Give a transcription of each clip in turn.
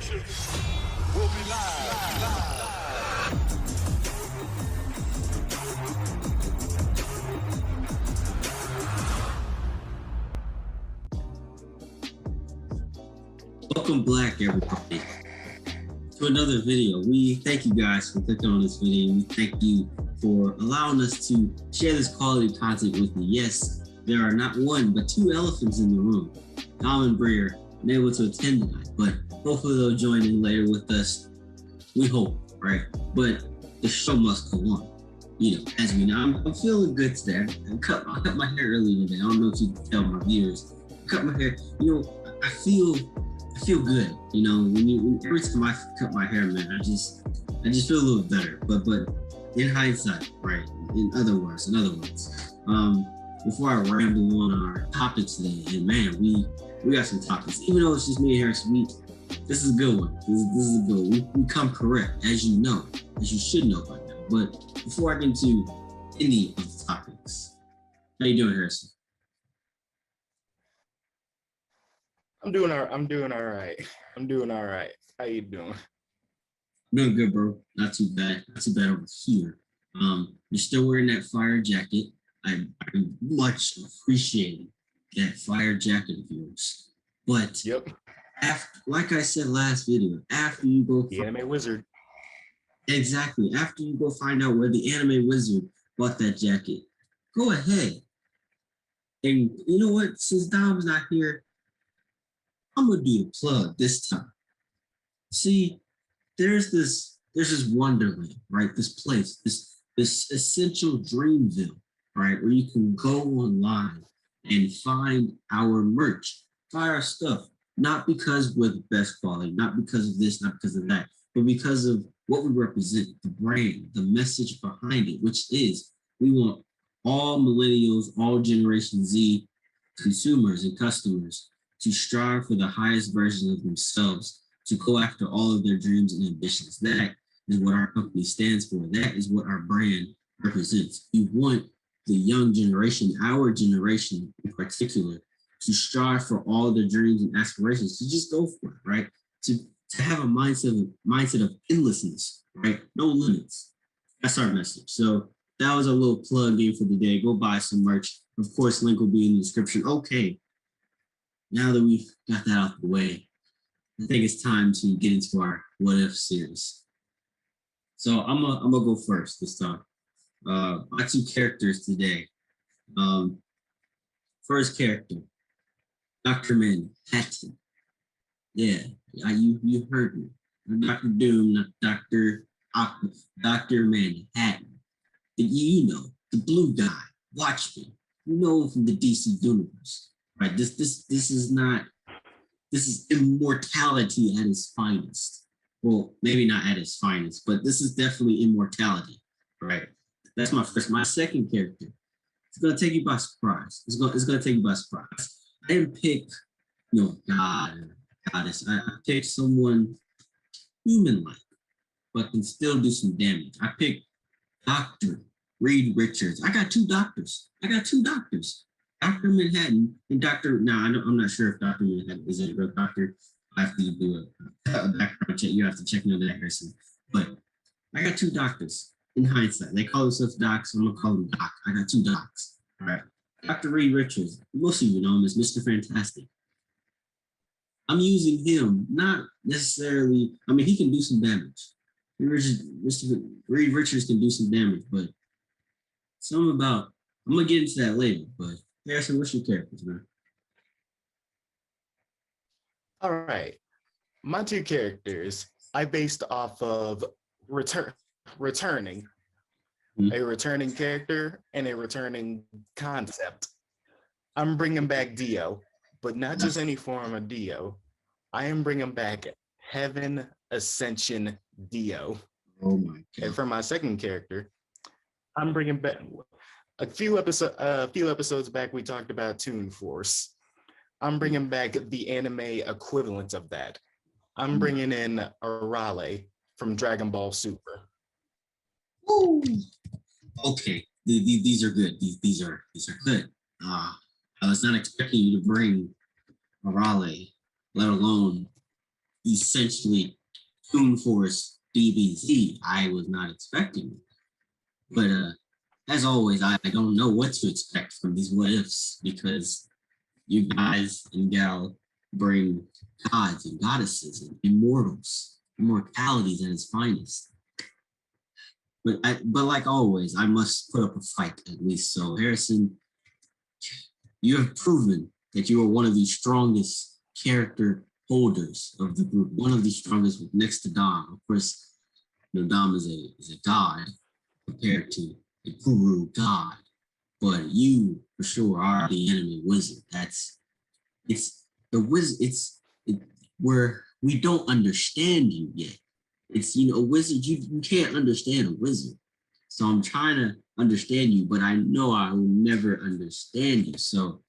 Ascension will be live. Welcome back, everybody, to another video. We thank you guys for clicking on this video. We thank you for allowing us to share this quality content with you. Yes, there are not one, but two elephants in the room. Tom and Bree are unable to attend tonight, but hopefully they'll join in later with us. We hope, right? But the show must go on. You know, as we know, I'm feeling good today. I cut my hair earlier today. I don't know if you can tell my viewers. I cut my hair. You know, I feel good. You know, every time I cut my hair, man, I just feel a little better. But in hindsight, right? In other words, before I ramble on our topics today, and man, we got some topics. Even though it's just me and Harrison, this is a good one. This is a good one. We come correct, as you know, as you should know by now. But before I get into any of the topics, how you doing, Harrison? I'm doing all right. How you doing? I'm doing good, bro. Not too bad. Not too bad over here. You're still wearing that fire jacket. I much appreciate that fire jacket of yours. But yep. After, like I said last video, after you go the anime wizard. Exactly. After you go find out where the anime wizard bought that jacket, go ahead. And you know what? Since Dom's not here, I'm gonna do a plug this time. See, there's this wonderland, right? This place, this essential Dreamville, right? Where you can go online and find our merch, buy our stuff, not because we're the best quality, not because of this, not because of that, but because of what we represent, the brand, the message behind it, which is we want all millennials, all Generation Z consumers and customers to strive for the highest version of themselves, to go after all of their dreams and ambitions. That is what our company stands for. That is what our brand represents. We want the young generation, our generation in particular, to strive for all their dreams and aspirations, to just go for it, right? To have a mindset of endlessness, right? No limits. That's our message. So that was a little plug in for the day. Go buy some merch. Of course, link will be in the description. Okay, now that we've got that out of the way, I think it's time to get into our What If series. So I'm gonna go first this time. My two characters today. First character, Dr. Manhattan. Yeah, you heard me. Dr. Doom, not Dr. Manhattan. You know, the blue guy, Watchmen. You know him from the DC universe. Right? This is immortality at its finest. Well, maybe not at its finest, but this is definitely immortality, right? That's my first. My second character. It's gonna take you by surprise. It's gonna take you by surprise. I didn't pick, goddess. I picked someone human-like, but can still do some damage. I picked Dr. Reed Richards. I got two doctors. Dr. Manhattan and Dr. Now, I'm not sure if Dr. Manhattan is a real doctor. I have to do a background check. You have to check me on that, Harrison. But I got two doctors in hindsight. They call themselves docs, so I'm going to call them doc. I got two docs. All right. Dr. Reed Richards, most of you know him as Mr. Fantastic. I'm using him, not necessarily, I mean, he can do some damage. Mr. Reed Richards can do some damage, but something about, I'm going to get into that later, but Harrison, what's your characters, man? All right. My two characters, I based off of returning, a returning character and a returning concept. I'm bringing back Dio, but not just any form of Dio. I am bringing back Heaven Ascension Dio. Oh my God. And for my second character, I'm bringing back a few episodes back. We talked about Toon Force. I'm bringing back the anime equivalent of that. I'm bringing in Arale from Dragon Ball Super. Ooh. Okay, these are good. These are good. I was not expecting you to bring Arale, let alone essentially Toon Force DBZ. I was not expecting it. But as always, I don't know what to expect from these what ifs because you guys and gal bring gods and goddesses and immortals, immortalities at its finest. But like always, I must put up a fight at least. So Harrison, you have proven that you are one of the strongest character holders of the group, one of the strongest next to Dom. Of course, Dom is a god compared to a guru god, but you for sure are the enemy wizard. It's the wizard. Where we don't understand you yet. It's a wizard. You can't understand a wizard. So I'm trying to understand you, but I know I will never understand you. So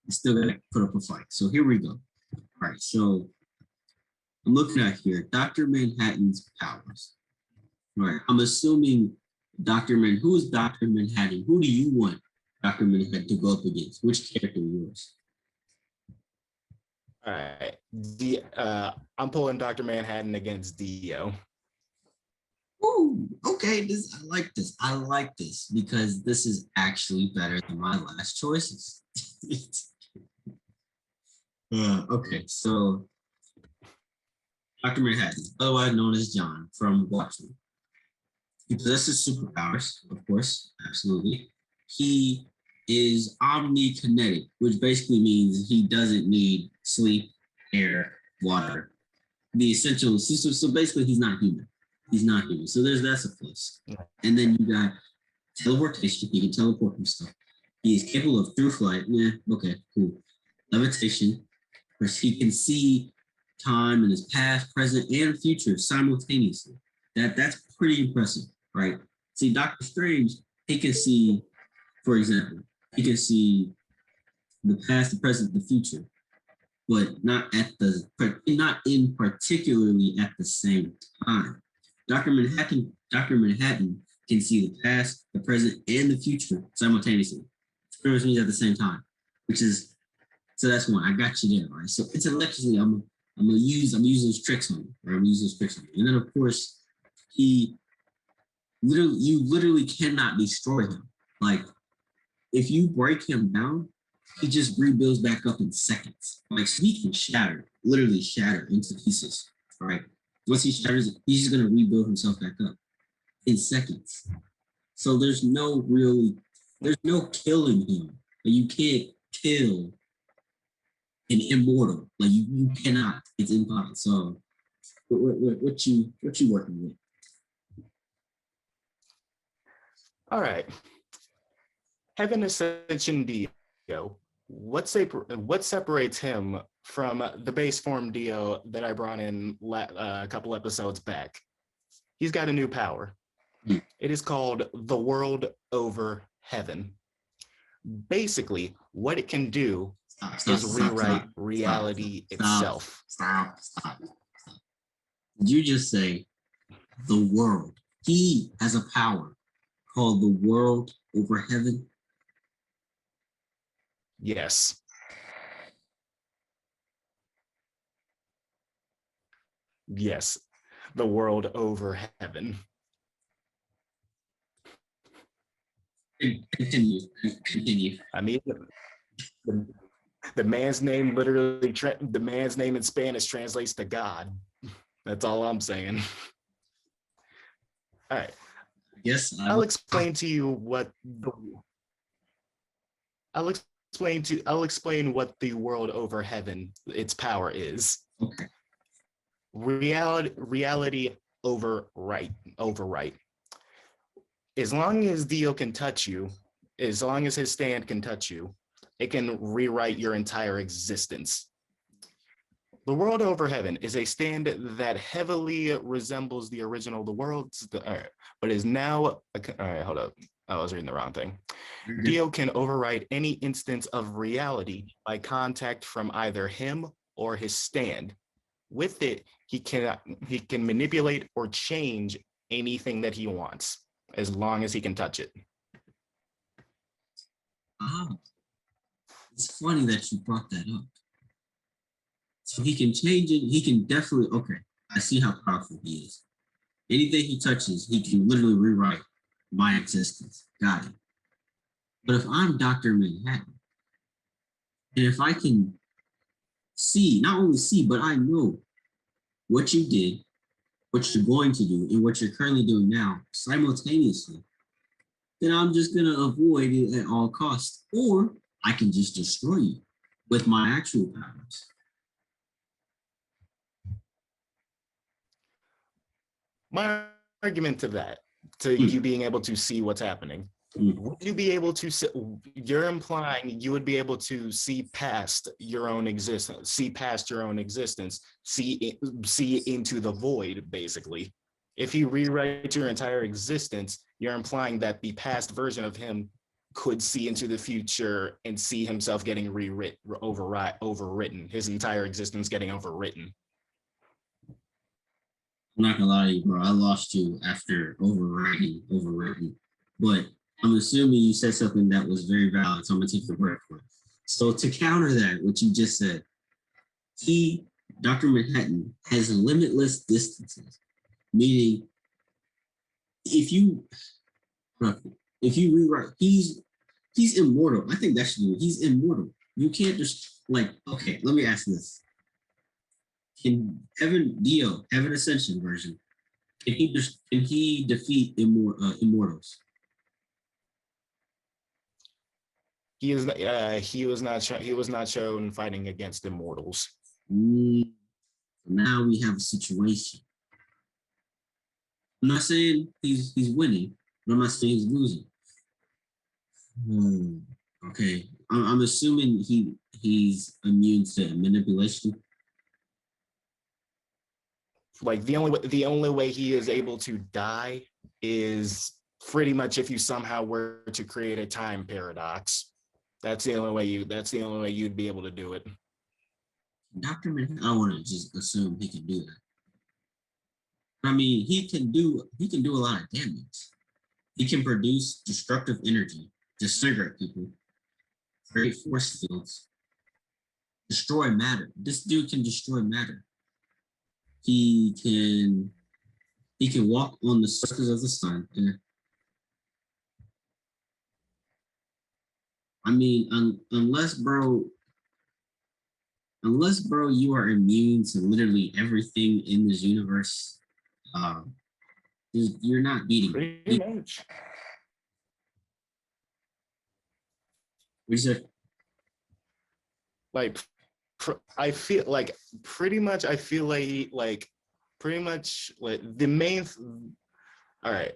I still gotta put up a fight. So here we go. All right. So I'm looking at here, Dr. Manhattan's powers. All right. I'm assuming who is Dr. Manhattan? Who do you want Dr. Manhattan to go up against? Which character is yours? All right. I'm pulling Dr. Manhattan against Dio. Ooh, okay. I like this because this is actually better than my last choices. Okay, so Dr. Manhattan, otherwise known as John from Watchmen. He possesses superpowers, of course, absolutely. He is omnikinetic, which basically means he doesn't need sleep, air, water. The essentials. So basically, he's not human. He's not human. So that's a plus. And then you got teleportation. He can teleport himself. He is capable of through flight. Yeah, okay, cool. Levitation. Of course, he can see time in his past, present, and future simultaneously. That's pretty impressive, right? See, Doctor Strange, he can see, for example, he can see the past, the present, the future, but not in particularly at the same time. Dr. Manhattan can see the past, the present, and the future simultaneously. Pretty much means at the same time, which is so that's one. I got you there, right? So intellectually, I'm gonna use those tricks on you, right? I'm gonna use those tricks on you. And then of course, you literally cannot destroy him. Like if you break him down, he just rebuilds back up in seconds. Like so he can literally shatter into pieces, right? Once he shatters, he's just gonna rebuild himself back up in seconds. So there's no killing him. You can't kill an immortal. Like you cannot. It's impossible. So what you working with? All right. Heaven Ascension Dio. What separates him from the base form Dio that I brought in a couple episodes back? He's got a new power. It is called the world over heaven. Basically, what it can do is rewrite reality itself. Stop. Did you just say the world? He has a power called the world over heaven. Yes. Yes, the world over heaven. Continue. I mean, the man's name literally, the man's name in Spanish translates to God. That's all I'm saying. All right. Yes. I'll explain to you what I'll explain what the world over heaven, its power is. Okay. Reality over right. As long as Dio can touch you, as long as his stand can touch you, it can rewrite your entire existence. The world over heaven is a stand that heavily resembles the original The World's, but is now, all right, hold up. I was reading the wrong thing. Mm-hmm. Dio can override any instance of reality by contact from either him or his stand. With it, he can manipulate or change anything that he wants, as long as he can touch it. Oh, it's funny that you brought that up. So he can change it. He can definitely, okay, I see how powerful he is. Anything he touches, he can literally rewrite my existence. Got it. But if I'm Dr. Manhattan, and if I can see, not only see, but I know what you did, what you're going to do, and what you're currently doing now simultaneously, then I'm just going to avoid it at all costs. Or I can just destroy you with my actual powers. My argument to that, to you being able to see what's happening, would you be able to see, you're implying you would be able to see past your own existence, see into the void, basically. If you rewrite your entire existence, you're implying that the past version of him could see into the future and see himself getting overwritten, his entire existence getting overwritten. I'm not gonna lie to you, bro. I lost you after overwritten. But I'm assuming you said something that was very valid, so I'm gonna take your word for it. So to counter that, what you just said, Dr. Manhattan, has limitless distances, meaning if you rewrite, he's immortal. I think that should do it. He's immortal. You can't just okay, let me ask this. Can Heaven Ascension version, can he defeat immortals? He was not shown fighting against immortals. Now we have a situation. I'm not saying he's winning, but I'm not saying he's losing. Okay, I'm assuming he's immune to manipulation. Like the only way he is able to die is pretty much if you somehow were to create a time paradox. That's the only way you'd be able to do it. Dr. Manhattan, I want to just assume he can do that. I mean, he can do a lot of damage. He can produce destructive energy, disintegrate people, create force fields, destroy matter. This dude can destroy matter. He can walk on the surface of the sun. I mean, unless bro, you are immune to literally everything in this universe, you're not beating. Pretty much. What you say? Like, I feel like pretty much. I feel like pretty much like the main. All right.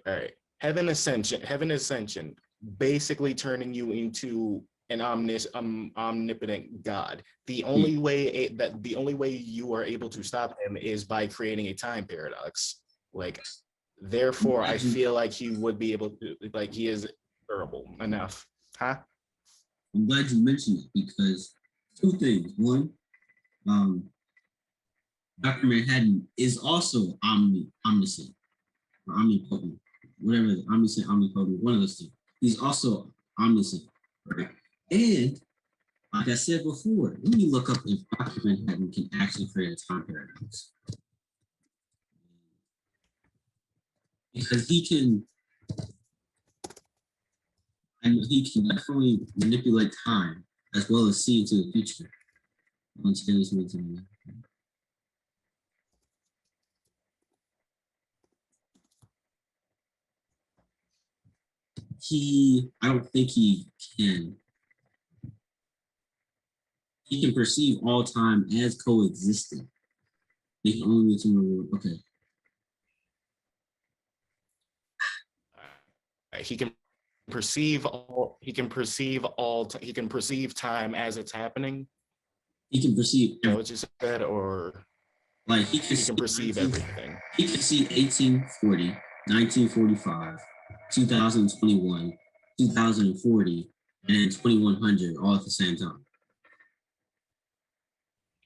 Heaven Ascension, basically turning you into an omnipotent God. The only way you are able to stop him is by creating a time paradox. Like, therefore, I feel like he would be able to. Like, he is durable enough. Huh? I'm glad you mentioned it because two things. One, Dr. Manhattan is also omniscient or omnipotent, whatever, omniscient, omnipotent, one of those two. He's also omniscient, right? And like I said before, let me look up if Dr. Manhattan can actually create a time paradox. Because he can definitely manipulate time as well as see into the future. I don't think he can. He can perceive all time as coexisting. They can only okay. He can perceive time as it's happening. He can perceive what you said, or like he can perceive everything. He can see 1840, 1945, 2021, 2040, and 2100 all at the same time.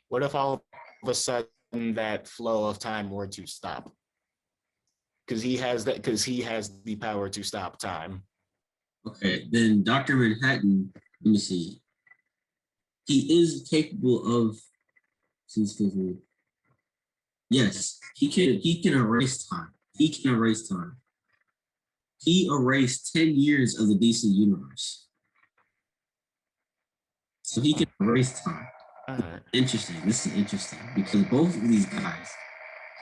What if all of a sudden that flow of time were to stop? Because he has the power to stop time. Okay, then Dr. Manhattan, let me see. He is capable of He's physical. Yes, he can erase time. He can erase time. He erased 10 years of the DC universe. So he can erase time. Interesting. This is interesting because both of these guys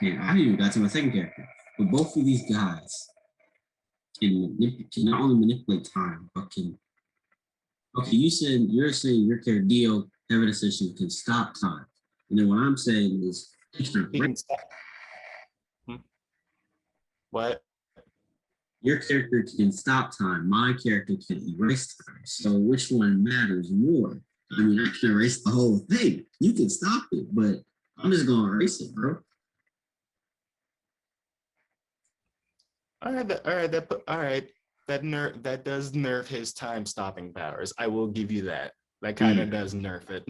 I haven't even got to my second character, but both of these guys can not only manipulate time, but can. Okay, you're saying your character Dio Heaven Ascension can stop time, and then what I'm saying is He can stop. What? Your character can stop time. My character can erase time. So which one matters more? I mean, I can erase the whole thing. You can stop it, but I'm just gonna erase it, bro. All right. That does nerf his time stopping powers. I will give you that. That kind of does nerf it.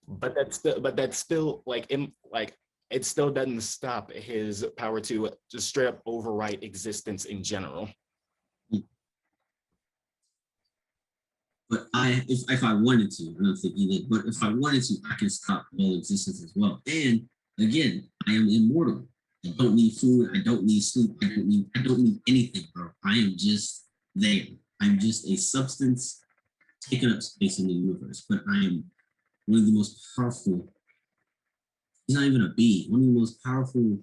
But that's still like it still doesn't stop his power to just straight up overwrite existence in general. But if I wanted to, I don't think he did, but if I wanted to, I can stop all existence as well. And again, I am immortal. I don't need food. I don't need sleep. I don't need anything, bro. I am just there. I'm just a substance taking up space in the universe. But I am one of the most powerful. He's not even a bee. One of the most powerful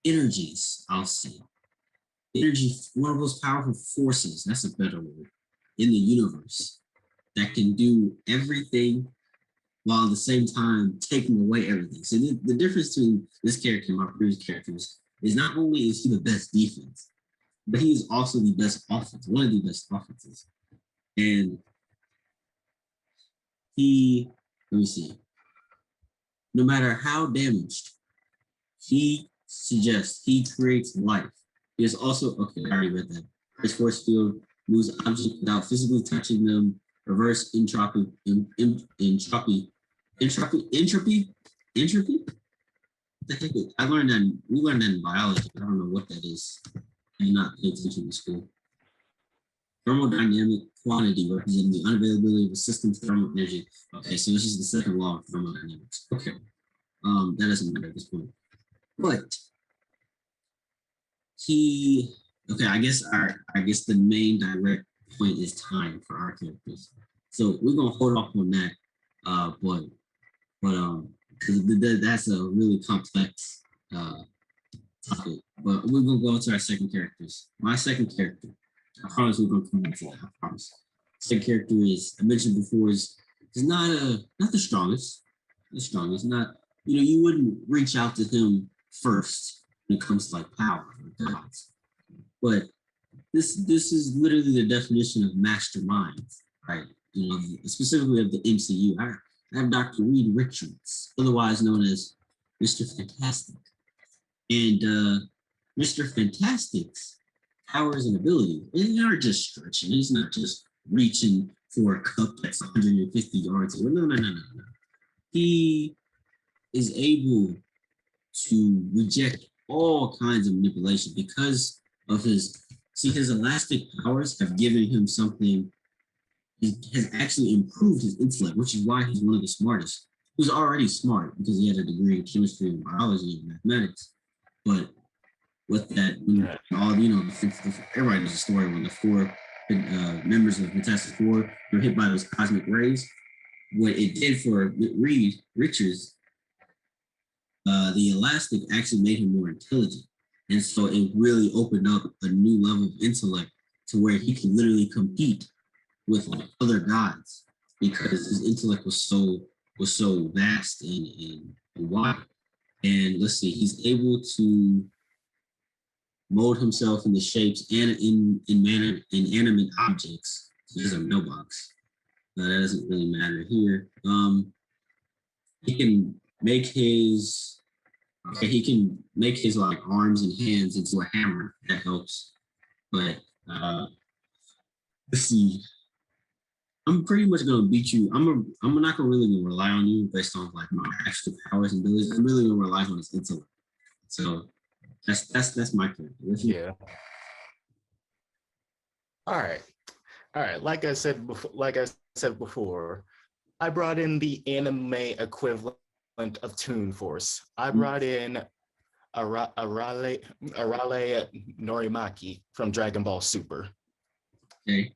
energies, I'll say. Energy, one of those powerful forces. That's a better word in the universe that can do everything while at the same time taking away everything. So the difference between this character and my previous characters is not only is he the best defense, but he is also the best offense, one of the best offenses. And let me see, no matter how damaged, he creates life. He is also, okay, I already read that. His force field moves objects without physically touching them, reverse entropy. I learned that, we learned that in biology. I don't know what that is. I did not pay attention in school. Thermodynamic quantity representing the unavailability of a system's thermal energy. Okay, so this is the second law of thermodynamics. Okay, that doesn't matter at this point. But I guess the main direct point is time for our characters. So we're gonna hold off on that. But that's a really complex topic. But we're gonna go to our second characters. My second character. I promise we're gonna come back to that. I promise. Second character is, I mentioned before, is not the strongest. The strongest. Not, you wouldn't reach out to him first when it comes to like power or gods. But this is literally the definition of mastermind, right? Specifically of the MCU. I have Dr. Reed Richards, otherwise known as Mr. Fantastic. And Mr. Fantastic's powers and abilities, they aren't just stretching. He's not just reaching for a cup that's 150 yards away. No. He is able to reject all kinds of manipulation because of his elastic powers have given him something. He has actually improved his intellect, which is why he's one of the smartest. He was already smart because he had a degree in chemistry and biology and mathematics. But with that, everybody knows the story when the four members of the Fantastic Four were hit by those cosmic rays. What it did for Reed Richards, the elastic actually made him more intelligent. And so it really opened up a new level of intellect to where he could literally compete with other gods because his intellect was so vast and wide. And let's see, he's able to mold himself into shapes and in inanimate objects. So there's a mailbox. That doesn't really matter here. He can make his like arms and hands into a hammer. That helps. But let's see. I'm pretty much gonna beat you. I'm not gonna really rely on you based on like my actual powers and abilities. I'm really gonna rely on his intellect. So that's my character. Yeah. All right. Like I said before, I brought in the anime equivalent of Toon Force. I brought in Arale Norimaki from Dragon Ball Super. Okay.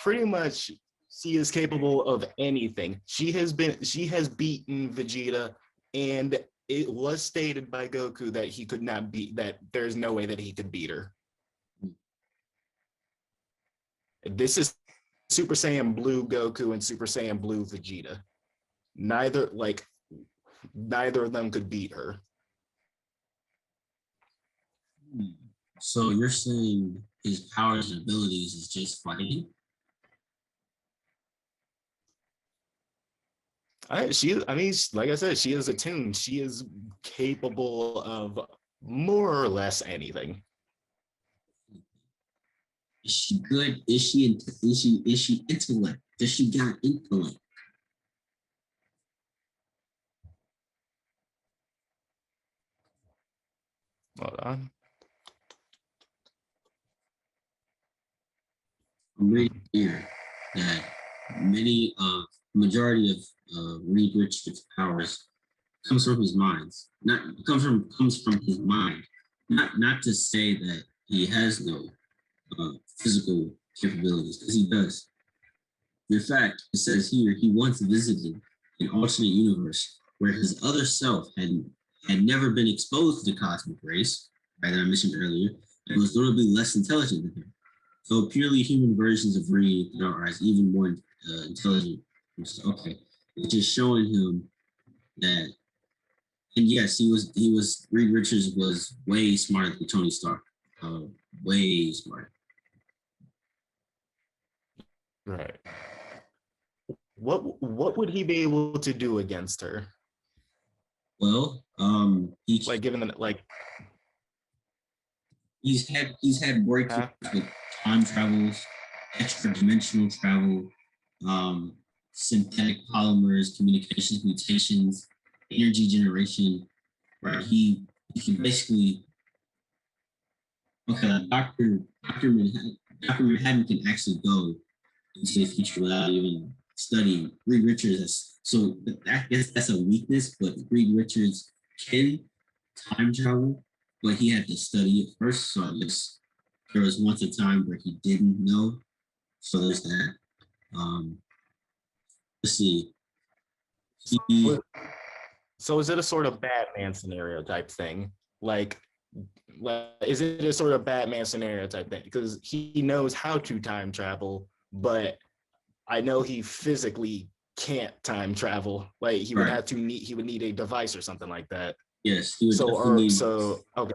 Pretty much, she is capable of anything. She has beaten Vegeta, and it was stated by Goku that he could not beat, that there's no way that he could beat her. This is Super Saiyan Blue Goku and Super Saiyan Blue Vegeta. Neither of them could beat her. So you're saying his powers and abilities is just fighting? Like I said, she is a Toon. She is capable of more or less anything. Is she good? Is she intellect? Does she got intellect? Hold on. I'm reading here that majority of Reed Richards' powers comes from his mind. Comes from his mind. Not to say that he has no physical capabilities, because he does. In fact, it says here he once visited an alternate universe where his other self had never been exposed to the cosmic rays, right, that I mentioned earlier, and was notably less intelligent than him. So purely human versions of Reed are even more intelligent. Okay, it's just showing him that, and yes, Reed Richards was way smarter than Tony Stark, way smarter. Right. What would he be able to do against her? Well, he's had breakthroughs with time travels, extra dimensional travel, synthetic polymers, communications mutations, energy generation. Right, he can basically Dr. Manhattan can actually go into the future without even studying. Reed Richards, so I guess that's a weakness, but Reed Richards can time travel, but he had to study it first. So I guess there was once a time where he didn't know. So there's that. Let's see. So is it a sort of Batman scenario type thing? Like, is it a sort of Batman scenario type thing? Because he knows how to time travel, but I know he physically can't time travel. Like he would need a device or something like that. Yes, he would okay.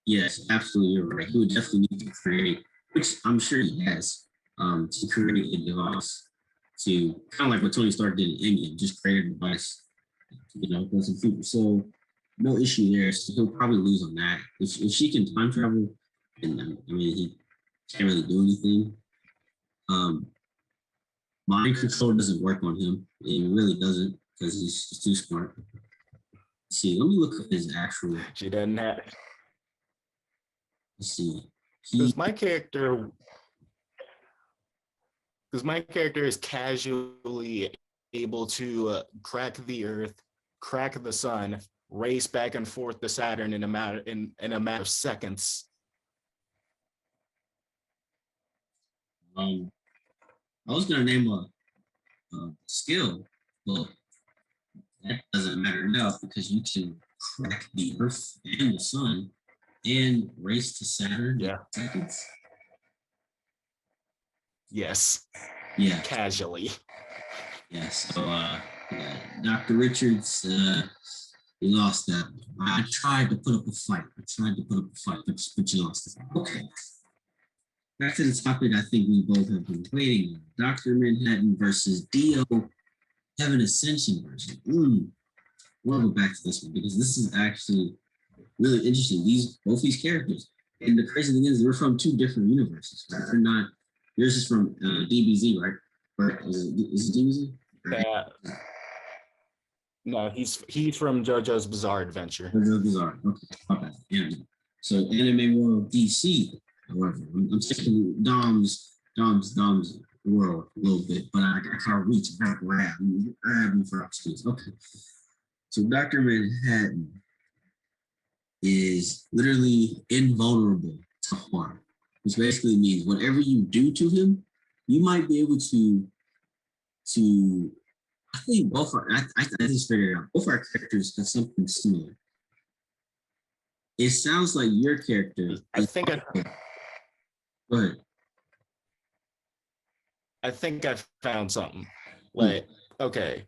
Yes, absolutely, you're right. He would definitely need to create, which I'm sure he has, to create a device to kind of like what Tony Stark did in Endgame, just create a device, go some future. So no issue there. So he'll probably lose on that. If she can time travel, and he can't really do anything. Mind control doesn't work on him. It really doesn't, because he's too smart. Let's see, let me look at his actual. She doesn't have. Let's see. Because my character is casually able to crack the Earth, crack the sun, race back and forth to Saturn in a matter of seconds. I was gonna name a skill, but that doesn't matter enough because you can crack the Earth and the sun and race to Saturn in seconds. Yes. Yeah. Casually. Yeah. So, Dr. Richards, you lost that. I tried to put up a fight. But you lost it. Okay. Back to the topic I think we both have been waiting on. Dr. Manhattan versus Dio Heaven Ascension version. We'll go back to this one because this is actually really interesting. Both these characters. And the crazy thing is they're from two different universes. Right? They're not, yours is from DBZ, right? Or is it DBZ? Yeah. No, he's from JoJo's Bizarre Adventure. JoJo's Bizarre. Okay. Okay. Yeah. So Anime World DC, however, I'm taking Dom's world a little bit, but I can't reach. I gotta grab me for opportunities. Okay. So Dr. Manhattan is literally invulnerable to harm, which basically means whatever you do to him, you might be able to I think both are I just figured it out. Both our characters have something similar. It sounds like your character. I think Go ahead. I think I found something. Like, okay,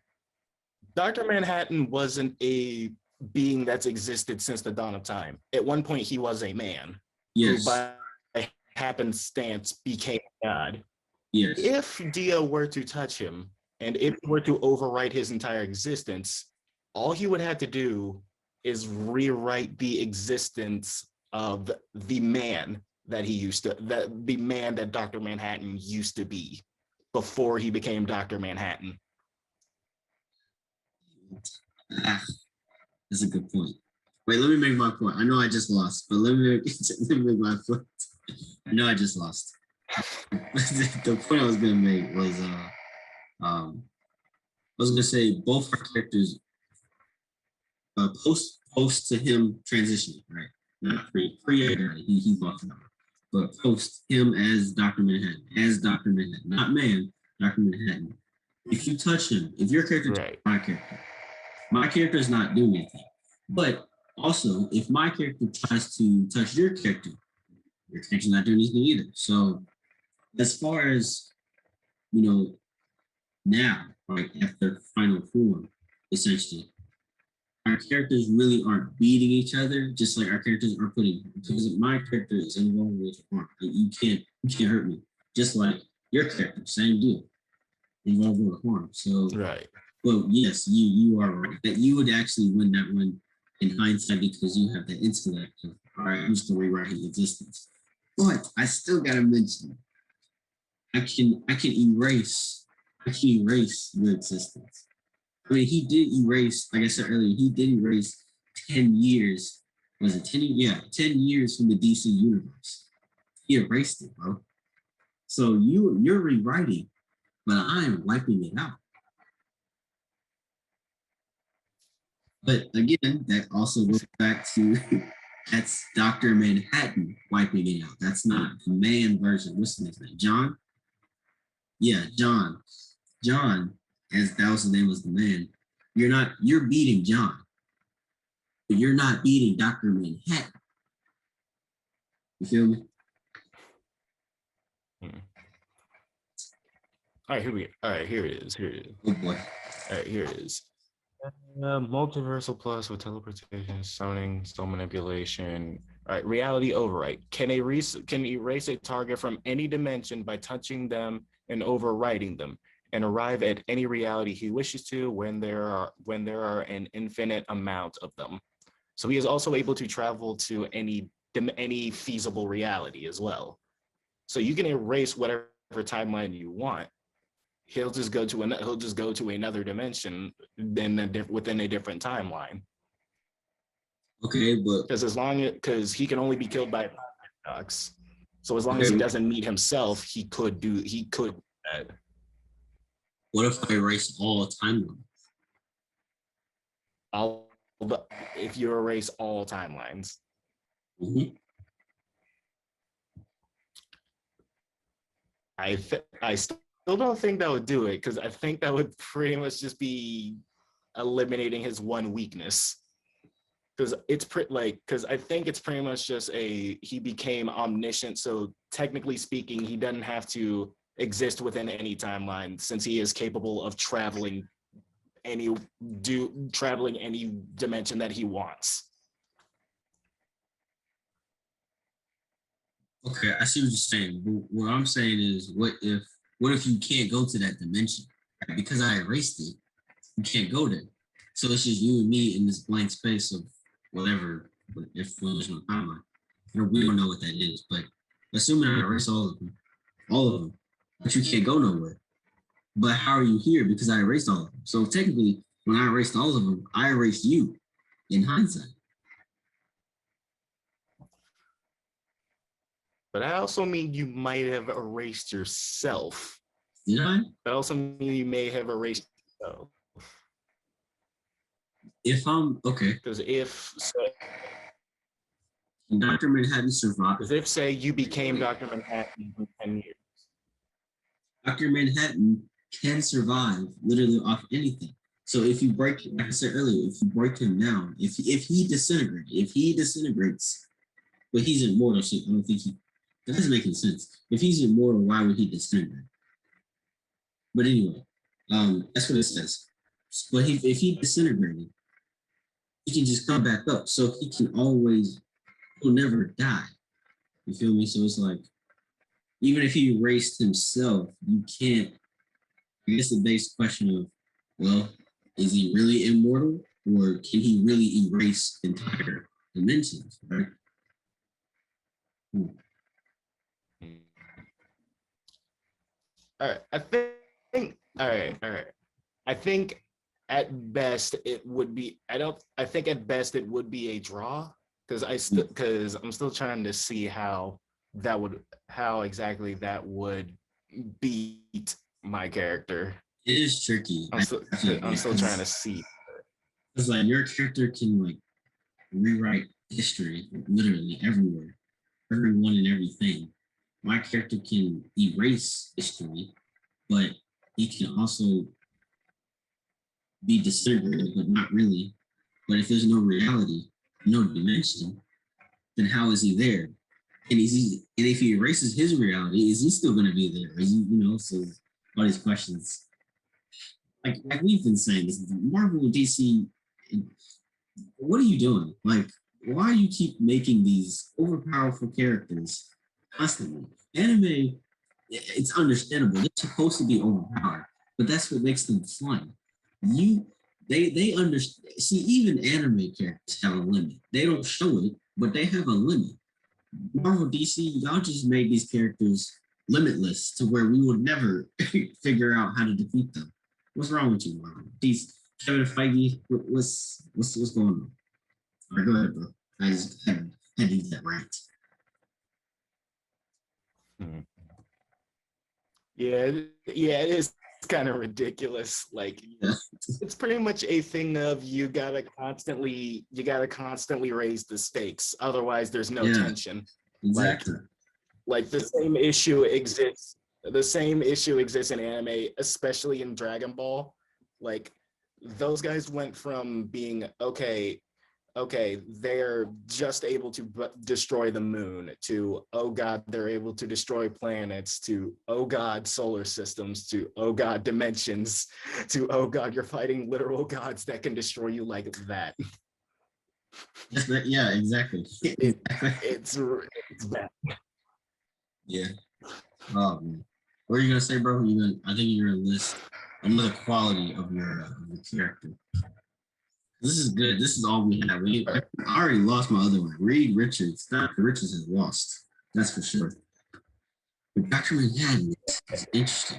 Dr. Manhattan wasn't a being that's existed since the dawn of time. At one point, he was a man who, Yes. by happenstance, became God. Yes. If Dio were to touch him, and if he were to overwrite his entire existence, all he would have to do is rewrite the existence of the man that the man that Dr. Manhattan used to be before he became Dr. Manhattan. That's a good point. Wait, let me make my point. I know I just lost, but let me make my point. I know I just lost. The point I was gonna make was I was gonna say both our characters post to him transitioning, right? Not pre-editor, he's walking out. But post him as Dr. Manhattan, not man, Dr. Manhattan. If you touch him, if your character Right. my character is not doing anything. But also, if my character tries to touch your character's not doing anything either. So as far as, now, right, after final form, essentially, our characters really aren't beating each other, just like our characters are putting, because my character is involved with harm. You can't hurt me. Just like your character, same deal. Involved with harm. So right. Well, yes, you are right. That you would actually win that one in hindsight because you have the intellect of, all right, I'm just rewriting existence. But I still gotta mention, I can erase your existence. I mean, he did erase, like I said earlier, he did erase 10 years. Was it 10 years? Yeah, 10 years from the DC universe. He erased it, bro. So you're rewriting, but I am wiping it out. But again, that also goes back to that's Dr. Manhattan wiping it out. That's not the man version. What's his name? John? Yeah, John. John, as that was the name of the man. You're beating John, but you're not beating Dr. Manhattan. You feel me? All right, here it is. Oh boy. All right, here it is. Multiversal plus with teleportation, summoning, soul manipulation. All right, reality overwrite. Can erase a target from any dimension by touching them and overwriting them, and arrive at any reality he wishes to when there are an infinite amount of them. So he is also able to travel to any feasible reality as well. So you can erase whatever timeline you want. He'll just go to another dimension within a different timeline. Okay, but because he can only be killed by paradox. So as long as he doesn't meet himself, he could. What if I erase all timelines? If you erase all timelines. Mm-hmm. I still don't think that would do it, because I think that would pretty much just be eliminating his one weakness. Because I think it's pretty much just he became omniscient. So technically speaking, he doesn't have to exist within any timeline, since he is capable of traveling any dimension that he wants. Okay, I see what you're saying. But what I'm saying is, what if you can't go to that dimension? Right? Because I erased it, you can't go there. So it's just you and me in this blank space of whatever, if there's no timeline. We don't know what that is, but assuming I erase all of them, but you can't go nowhere. But how are you here? Because I erased all of them. So technically, when I erased all of them, I erased you in hindsight. But I also mean you might have erased yourself. Did I? That also means you may have erased yourself. If I'm okay, Because if Dr. Manhattan survived. Because if, say, you became Dr. Manhattan in 10 years. Dr. Manhattan can survive literally off anything. So if you break, like I said earlier, if you break him down, if he disintegrates, but he's immortal, so I don't think that doesn't make any sense. If he's immortal, why would he disintegrate? But anyway, that's what it says. But if he disintegrated, he can just come back up. So he'll never die. You feel me? So it's like, even if he erased himself, you can't. I guess the base question of, well, is he really immortal, or can he really erase entire dimensions? Right? All right, I think. All right. I think at best it would be. I think at best it would be a draw because I'm still trying to see how exactly that would beat my character. It is tricky. I'm still trying to see. It's like your character can like rewrite history literally everywhere, everyone and everything. My character can erase history, but he can also be disintegrated, but not really. But if there's no reality, no dimension, then how is he there? And if he erases his reality, is he still going to be there? Is he, so all these questions. Like we've been saying, this Marvel and DC, what are you doing? Like, why do you keep making these overpowerful characters constantly? Anime, it's understandable. They're supposed to be overpowered, but that's what makes them fun. They understand. See, even anime characters have a limit. They don't show it, but they have a limit. Marvel, DC, y'all just made these characters limitless to where we would never figure out how to defeat them. What's wrong with you, Marvel? These Kevin Feige, what's going on? All right, go ahead, bro. I just had to use that rant. Yeah, it is kind of ridiculous. Like, it's pretty much a thing of you gotta constantly raise the stakes. Otherwise, there's no tension. Exactly. Like the same issue exists. The same issue exists in anime, especially in Dragon Ball. Like, those guys went from being okay, they're just able to destroy the moon, to, oh God, they're able to destroy planets, to, oh God, solar systems, to, oh God, dimensions, to, oh God, you're fighting literal gods that can destroy you like that. Yeah, exactly. It's bad. Yeah. Oh man. What are you gonna say, bro? I think you're gonna list another quality of your character. This is good. This is all we have. I already lost my other one. Reed Richards. Dr. Richards is lost. That's for sure. But Dr. Manhattan is interesting.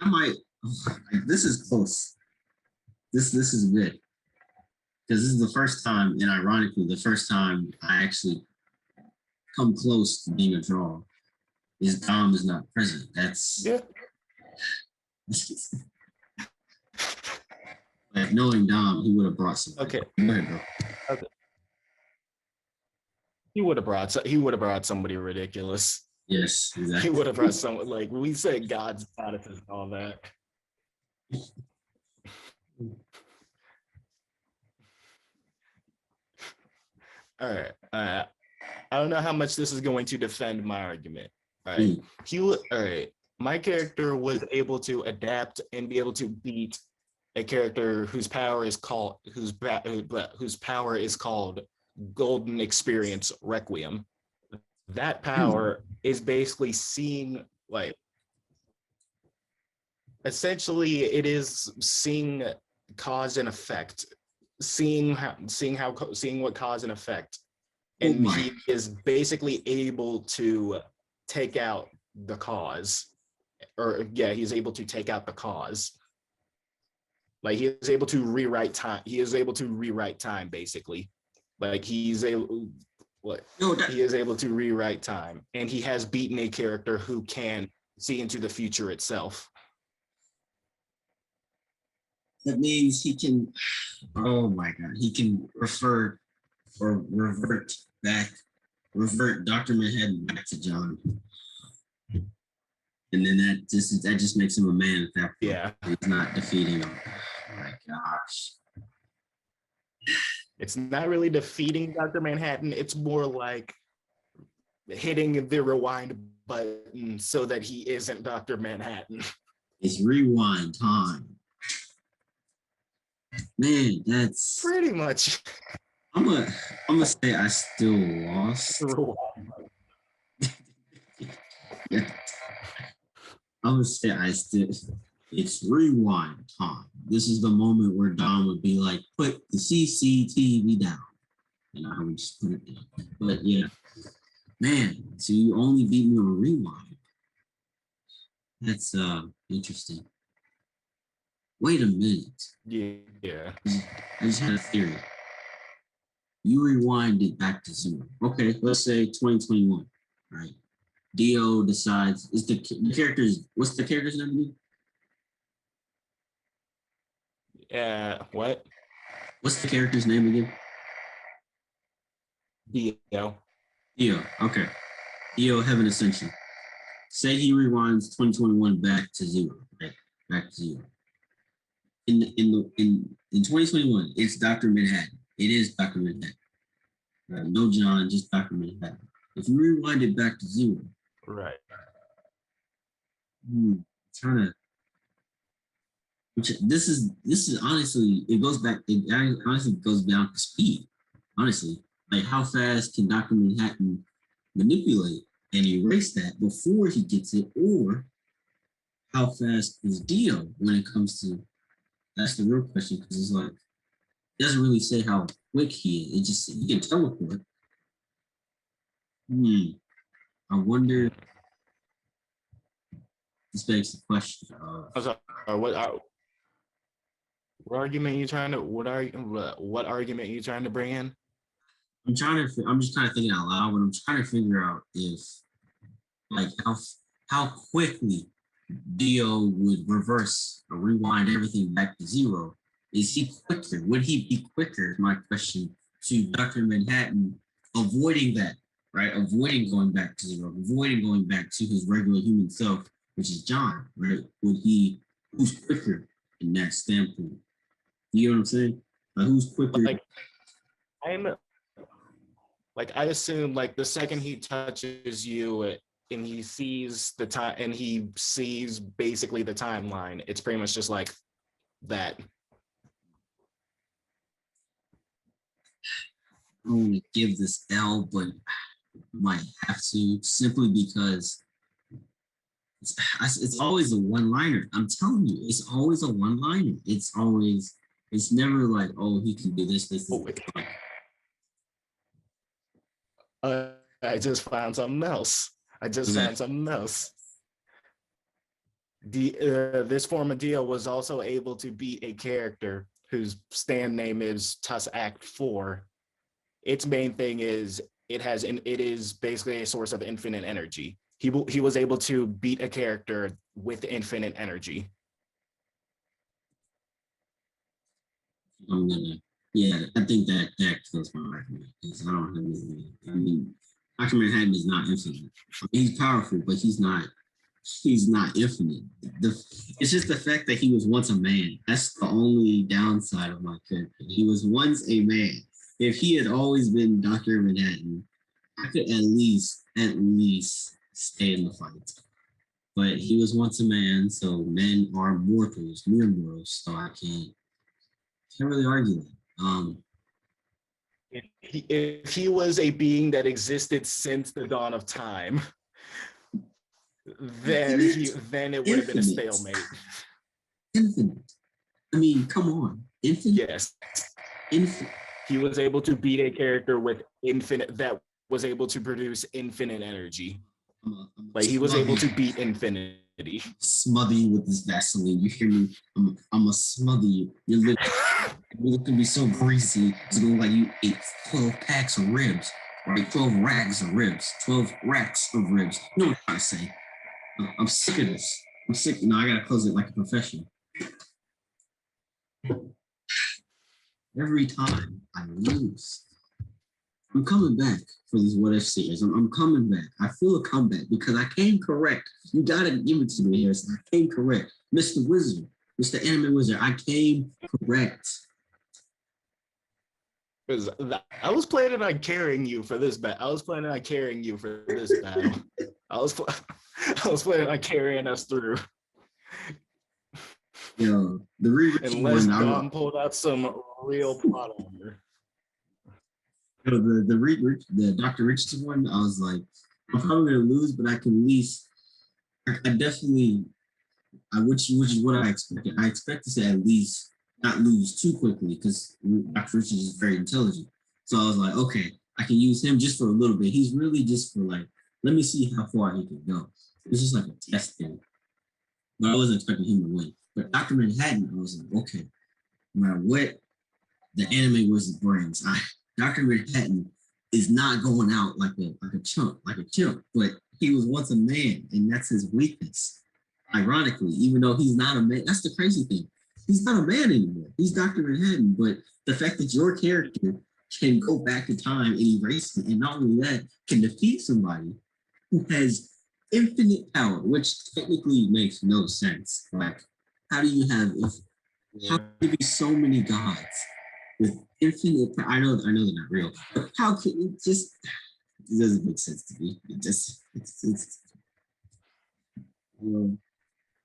I might. This is close. This is good. Because this is the first time, and ironically, the first time I actually come close to being a draw is Dom is not present. That's like knowing Dom, he would have brought some. Okay. Go ahead, bro. Okay. He would have brought somebody ridiculous. Yes, exactly. He would have brought someone like we said God's goddesses and all that. All right. I don't know how much this is going to defend my argument. All right. All right. My character was able to adapt and be able to beat a character whose power is called Golden Experience Requiem. That power is basically seeing, like, essentially it is seeing cause and effect, seeing what cause and effect, and he is basically able to take out the cause, he's able to take out the cause. Like, he is able to rewrite time. He is able to rewrite time, basically. Like, he is able to rewrite time, and he has beaten a character who can see into the future itself. That means he can, oh my God, he can refer or revert Dr. Manhattan back to John. And then that just makes him a man at that point. Yeah. He's not defeating him. Oh my gosh. It's not really defeating Dr. Manhattan. It's more like hitting the rewind button so that he isn't Dr. Manhattan. It's rewind time. Man, that's pretty much. I'm gonna say I still lost. Yeah. I'm gonna say it's rewind time. This is the moment where Don would be like, put the CCTV down. And I would just put it down. But yeah. Man, so you only beat me on rewind. That's interesting. Wait a minute. Yeah. I just had a theory. You rewind it back to zero. Okay, let's say 2021, right? Dio decides, what's the character's name again? What? What's the character's name again? Dio. Okay. Dio Heaven Ascension. Say he rewinds 2021 back to zero, right? Back to zero. In 2021, it's Dr. Manhattan. It is Dr. Manhattan. No John, just Dr. Manhattan. If you rewind it back to zero, right? Trying to. This is honestly, it goes back. It honestly goes down to speed. Honestly, like how fast can Dr. Manhattan manipulate and erase that before he gets it, or how fast is Dio when it comes to? That's the real question, because it's like it doesn't really say how quick he is. It just he can teleport. I wonder. This begs the question. What argument are you trying to? What argument are you trying to bring in? I'm just kind of thinking out loud, but I'm trying to figure out if, like, how quickly Dio would reverse or rewind everything back to zero. Is he quicker? Would he be quicker? Is my question to Dr. Manhattan, avoiding that, right? Avoiding going back to zero, avoiding going back to his regular human self, which is John, right? Who's quicker in that standpoint? You know what I'm saying? Like, who's quicker? I assume like the second he touches you and he sees the time and he sees basically the timeline, it's pretty much just like that. I don't want to give this L, but I might have to, simply because it's always a one-liner. I'm telling you, it's always a one-liner. It's never like, oh, he can do this. I just found something else. This form of Dio was also able to beat a character whose stand name is Tuss Act 4. Its main thing is it is basically a source of infinite energy. He was able to beat a character with infinite energy. I think that kills my argument, because I don't have anything. I mean, Dr. Manhattan is not infinite. He's powerful, but he's not infinite. It's just the fact that he was once a man. That's the only downside of my character. He was once a man. If he had always been Dr. Manhattan, I could at least stay in the fight. But he was once a man, so men are mortals, mere mortals, so I can't really argue that. If he was a being that existed since the dawn of time, then it would have been a stalemate. Infinite. I mean, come on. Infinite? Yes. Infinite. He was able to beat a character with that was able to produce infinite energy. He was able to beat infinity. Smother you with this Vaseline. You hear me? I'm a smother you. Your lip can be so greasy. It's going like you ate 12 packs of ribs, right? 12 racks of ribs. 12 racks of ribs. You know what I'm trying to say? I'm sick of this. I'm sick. No, I gotta close it like a professional. Every time I lose. I'm coming back for these what if series. I'm coming back. I feel a comeback because I came correct. You gotta give it to me, Harrison. I came correct. Mr. Wizard, Mr. Anime Wizard, I came correct. Because I was planning on carrying you for this battle. I was planning on carrying you for this battle. I was planning on carrying us through. Yo, the re-Richie Unless one, Dom pulled out some real plot armor. the Dr. Richardson one, I was like, I'm probably gonna lose, but I can at least, I definitely, which is what I expected. I expected to at least not lose too quickly because Dr. Richardson is very intelligent. So I was like, okay, I can use him just for a little bit. He's really just for like, let me see how far he can go. It's just like a test thing. But I wasn't expecting him to win. But Dr. Manhattan, I was like, okay, no matter what the anime wizard brings, Dr. Manhattan is not going out like a chump, but he was once a man, and that's his weakness. Ironically, even though he's not a man, that's the crazy thing. He's not a man anymore. He's Dr. Manhattan, but the fact that your character can go back in time and erase it, and not only that, can defeat somebody who has infinite power, which technically makes no sense. Like, how do you have how can there be so many gods with infinite power? I know they're not real, but how can it just it doesn't make sense to me. It just it's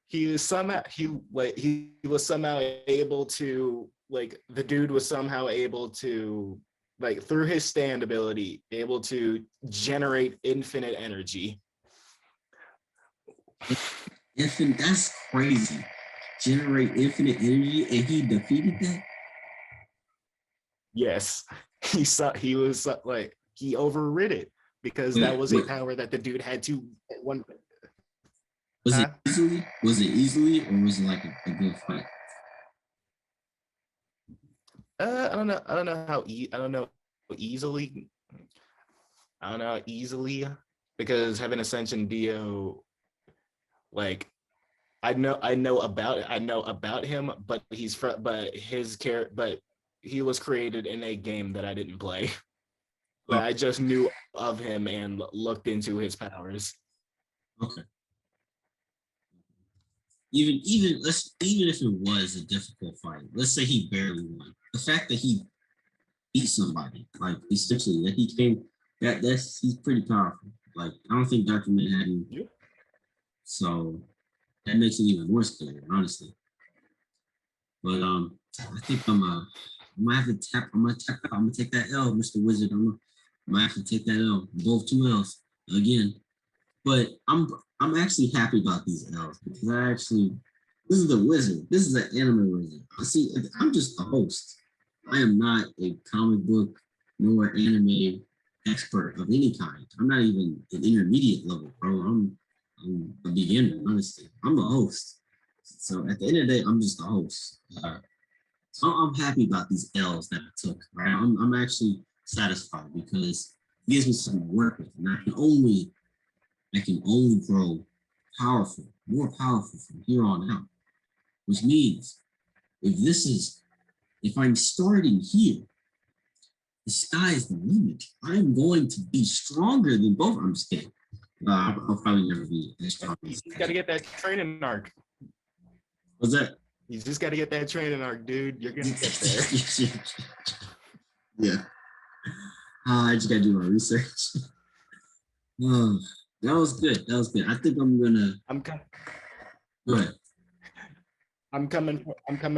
he was somehow able to, like, the dude was somehow able to, like, through his stand ability, able to generate infinite energy. infinite. That's crazy. Generate infinite energy, and he defeated that. Yes, he overrid it because that was a power that the dude had to one. Was it easily? Was it easily, or was it like a good fight? I don't know. I don't know easily. I don't know easily because having Ascension Dio, like, I know about him, but he was created in a game that I didn't play. But I just knew of him and looked into his powers. Okay. Even if it was a difficult fight, let's say he barely won. The fact that he beat somebody, like, essentially that he came, he's pretty powerful. Like, I don't think Dr. Manhattan. Yeah. So that makes it even more scary, honestly. But I think I'm gonna take that L, Mr. Wizard. I'm gonna have to take that L. Both 2 L's again. But I'm actually happy about these L's because this is the wizard. This is an anime wizard. See, I'm just a host. I am not a comic book nor anime expert of any kind. I'm not even an intermediate level, bro. I'm a beginner, honestly. I'm a host. So at the end of the day, I'm just a host. So I'm happy about these L's that I took. Right? I'm actually satisfied because it gives me something to work with, and I can only grow more powerful from here on out. Which means if I'm starting here, the sky is the limit. I'm going to be stronger than both. I'm just kidding. I'll probably never be as strong. You got to get that training arc. What's that? You just got to get that training arc, dude. You're gonna get there. Yeah. I just gotta do my research. Oh, that was good. I think I'm gonna. Go ahead. I'm coming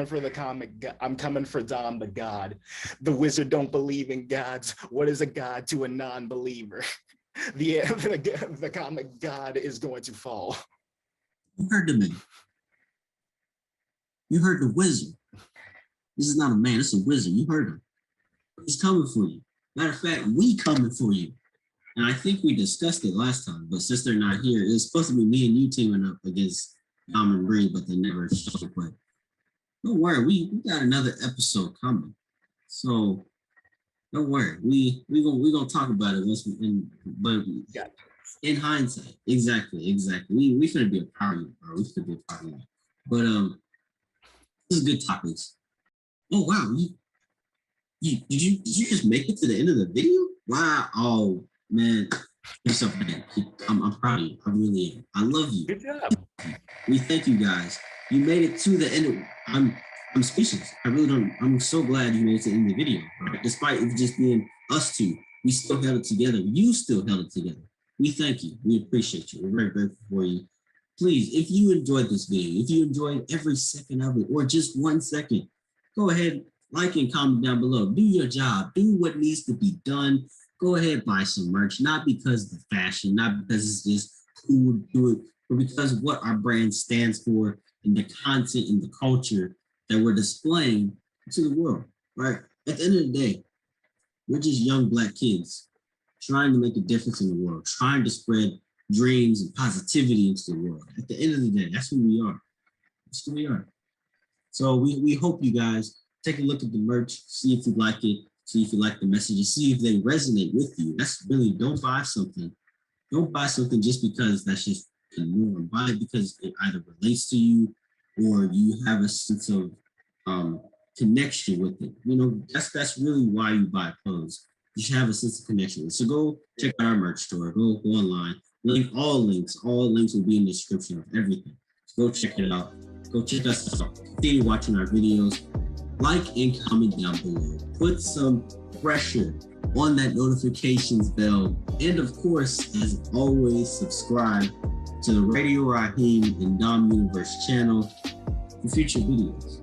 for the comic. I'm coming for Dom the God. The wizard don't believe in gods. What is a god to a non-believer? The comic god is going to fall. You heard the man. You heard the wizard. This is not a man, it's a wizard. You heard him. He's coming for you. Matter of fact, we coming for you. And I think we discussed it last time, but since they're not here, it's supposed to be me and you teaming up against Dom and Bree, but they never showed. But don't worry, we got another episode coming. So don't worry, we gonna talk about it once in hindsight, exactly. We finna be a power unit, bro. We finna be a power unit. But this is good topics. Oh wow, Did you just make it to the end of the video? Wow. Oh man. You're so bad. I'm proud of you. I really am. I love you. Good job. We thank you guys. You made it to the end. I'm speechless. I really don't. I'm so glad you made it to the end of the video. Right? Despite it just being us two, we still held it together. You still held it together. We thank you. We appreciate you. We're very grateful for you. Please, if you enjoyed this video, if you enjoyed every second of it, or just 1 second, go ahead, like and comment down below. Do your job. Do what needs to be done. Go ahead, buy some merch, not because of the fashion, not because it's just cool to do it, but because of what our brand stands for and the content and the culture that we're displaying to the world, right? At the end of the day, we're just young Black kids trying to make a difference in the world, trying to spread dreams and positivity into the world. At the end of the day, that's who we are. That's who we are. So we hope you guys take a look at the merch, see if you like it, see if you like the messages, see if they resonate with you. That's really, don't buy something. Don't buy something just because that's just the norm. Buy it because it either relates to you or you have a sense of connection with it. You know, that's really why you buy clothes. You should have a sense of connection. So go check out our merch store. Go online. All links will be in the description of everything. So go check it out. Go check us out. Continue watching our videos. Like and comment down below. Put some pressure on that notifications bell. And of course, as always, subscribe to the Radio Raheem and Dom Universe channel for future videos.